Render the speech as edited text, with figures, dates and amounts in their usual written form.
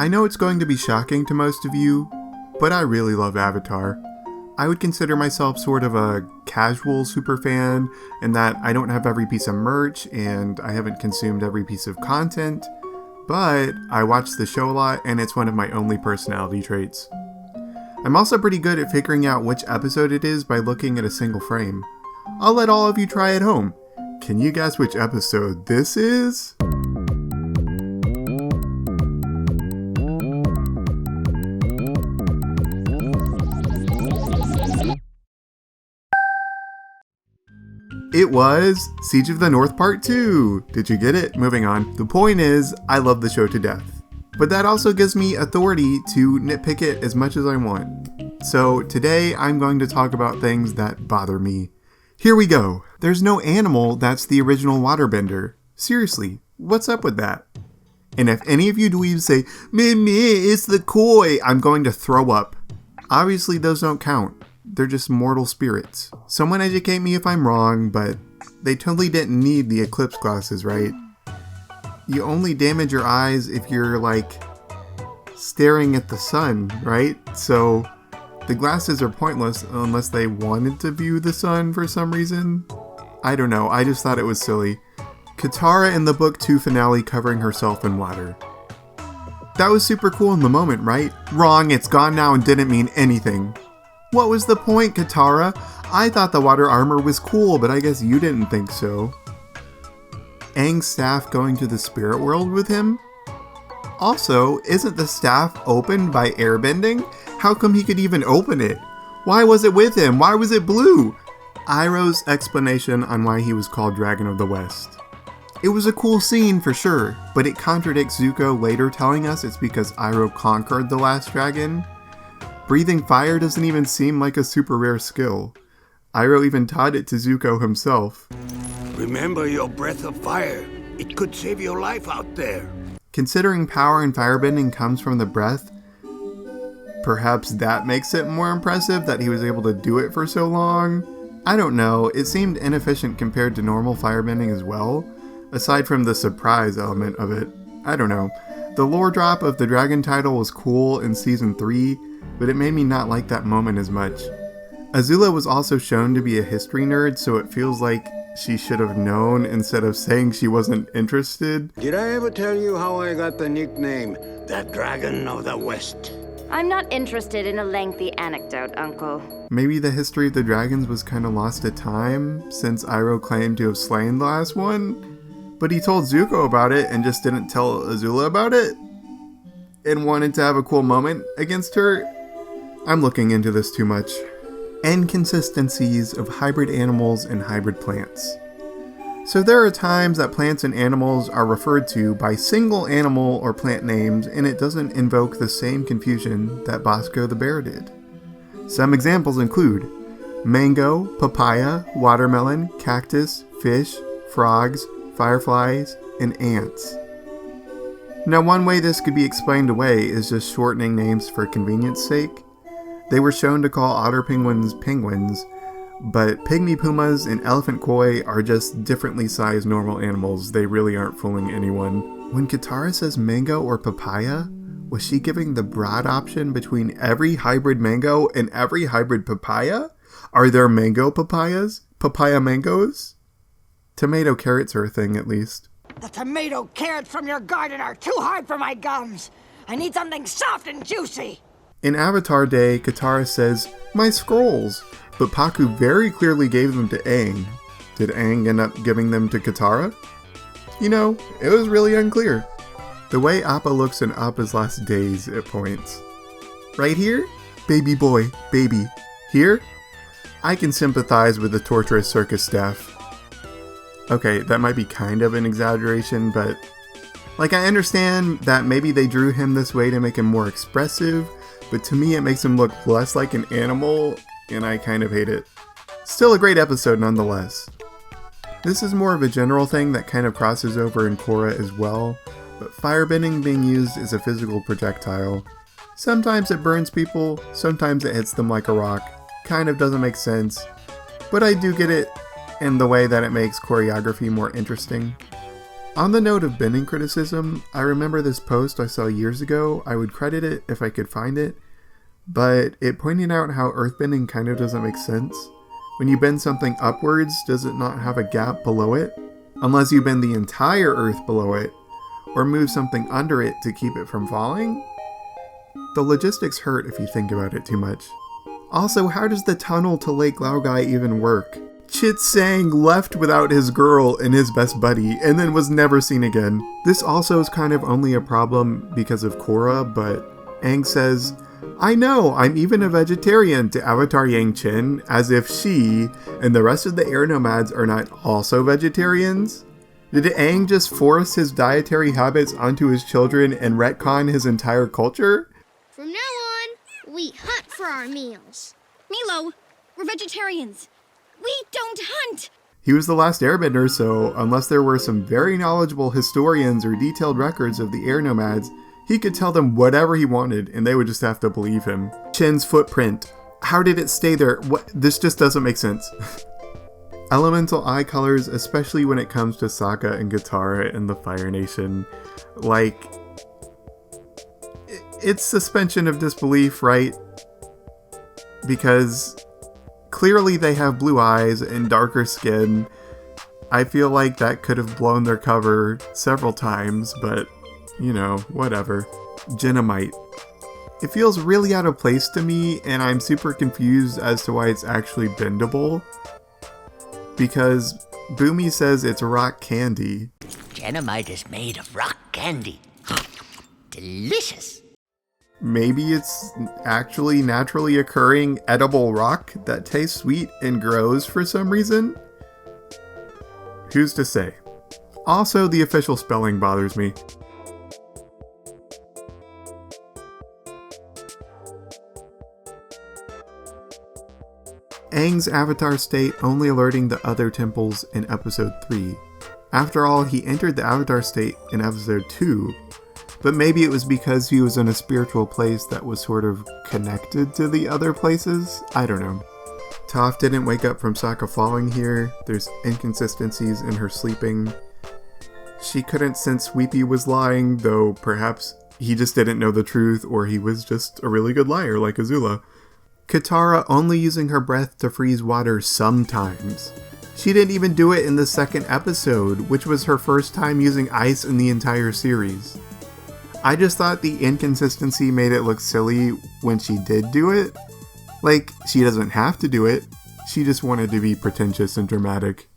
I know it's going to be shocking to most of you, but I really love Avatar. I would consider myself sort of a casual superfan in that I don't have every piece of merch and I haven't consumed every piece of content, but I watch the show a lot and it's one of my only personality traits. I'm also pretty good at figuring out which episode it is by looking at a single frame. I'll let all of you try at home. Can you guess which episode this is? It was Siege of the North Part 2. Did you get it? Moving on. The point is, I love the show to death. But that also gives me authority to nitpick it as much as I want. So today I'm going to talk about things that bother me. Here we go. There's no animal that's the original waterbender. Seriously, what's up with that? And if any of you dweebs say, meh, it's the koi, I'm going to throw up. Obviously those don't count. They're just mortal spirits. Someone educate me if I'm wrong, but they totally didn't need the eclipse glasses, right? You only damage your eyes if you're like staring at the sun, right? So the glasses are pointless unless they wanted to view the sun for some reason. I don't know, I just thought it was silly. KATARA in the book 2 finale covering herself in water. That was super cool in the moment, right? Wrong, it's gone now and didn't mean anything. What was the point, KATARA? I thought the water armor was cool, but I guess you didn't think so. Aang's staff going to the spirit world with him? Also, isn't the staff opened by airbending? How come he could even open it? Why was it with him? Why was it blue? Iroh's explanation on why he was called Dragon of the West. It was a cool scene for sure, but it contradicts Zuko later telling us it's because Iroh conquered the last dragon. Breathing fire doesn't even seem like a super rare skill. Iroh even taught it to Zuko himself. Remember your breath of fire. It could save your life out there. Considering power and firebending comes from the breath, perhaps that makes it more impressive that he was able to do it for so long? I don't know, it seemed inefficient compared to normal firebending as well, aside from the surprise element of it. I don't know. The lore drop of the dragon title was cool in season 3, but it made me not like that moment as much. Azula was also shown to be a history nerd, so it feels like she should have known instead of saying she wasn't interested. Did I ever tell you how I got the nickname, the Dragon of the West? I'm not interested in a lengthy anecdote, Uncle. Maybe the history of the dragons was kind of lost to time, since Iroh claimed to have slain the last one, but he told Zuko about it and just didn't tell Azula about it, and wanted to have a cool moment against her. I'm looking into this too much. Inconsistencies of hybrid animals and hybrid plants. So there are times that plants and animals are referred to by single animal or plant names and it doesn't invoke the same confusion that Bosco the bear did. Some examples include mango, papaya, watermelon, cactus, fish, frogs, fireflies, and ants. Now one way this could be explained away is just shortening names for convenience sake. They were shown to call otter penguins penguins, but pygmy pumas and elephant koi are just differently sized normal animals. They really aren't fooling anyone. When KATARA says mango or papaya, was she giving the broad option between every hybrid mango and every hybrid papaya? Are there mango papayas? Papaya mangoes? Tomato carrots are a thing, at least. The tomato carrots from your garden are too hard for my gums. I need something soft and juicy. In Avatar Day, KATARA says, "My scrolls," but Pakku very clearly gave them to Aang. Did Aang end up giving them to KATARA? You know, it was really unclear. The way Appa looks in Appa's last days at points. Right here? Baby boy, baby. Here? I can sympathize with the torturous circus staff. Okay, that might be kind of an exaggeration, but like I understand that maybe they drew him this way to make him more expressive, but to me it makes him look less like an animal, and I kind of hate it. Still a great episode nonetheless. This is more of a general thing that kind of crosses over in Korra as well, but firebending being used as a physical projectile. Sometimes it burns people, sometimes it hits them like a rock. Kind of doesn't make sense, but I do get it in the way that it makes choreography more interesting. On the note of bending criticism, I remember this post I saw years ago. I would credit it if I could find it, but it pointed out how earthbending kind of doesn't make sense. When you bend something upwards, does it not have a gap below it? Unless you bend the entire earth below it, or move something under it to keep it from falling? The logistics hurt if you think about it too much. Also, how does the tunnel to Lake Laogai even work? Chit Sang left without his girl and his best buddy, and then was never seen again. This also is kind of only a problem because of Korra, but Aang says, "I know, I'm even a vegetarian," to Avatar Yang Chen, as if she and the rest of the air nomads are not also vegetarians. Did Aang just force his dietary habits onto his children and retcon his entire culture? From now on, we hunt for our meals. Milo, we're vegetarians. We don't hunt! He was the last airbender, so unless there were some very knowledgeable historians or detailed records of the air nomads, he could tell them whatever he wanted and they would just have to believe him. Chen's footprint. How did it stay there? What? This just doesn't make sense. Elemental eye colors, especially when it comes to Sokka and Katara and the Fire Nation. Like, it's suspension of disbelief, right? Because clearly they have blue eyes and darker skin. I feel like that could have blown their cover several times, but, you know, whatever. Genomite. It feels really out of place to me, and I'm super confused as to why it's actually bendable. Because Boomy says it's rock candy. Genomite is made of rock candy. Delicious. Maybe it's actually naturally occurring edible rock that tastes sweet and grows for some reason? Who's to say? Also, the official spelling bothers me. Aang's avatar state only alerting the other temples in episode 3. After all, he entered the avatar state in episode 2, but maybe it was because he was in a spiritual place that was sort of connected to the other places? I don't know. Toph didn't wake up from Sokka falling here. There's inconsistencies in her sleeping. She couldn't sense WIFI was lying, though perhaps he just didn't know the truth, or he was just a really good liar like Azula. Katara only using her breath to freeze water sometimes. She didn't even do it in the second episode, which was her first time using ice in the entire series. I just thought the inconsistency made it look silly when she did do it. Like, she doesn't have to do it, she just wanted to be pretentious and dramatic.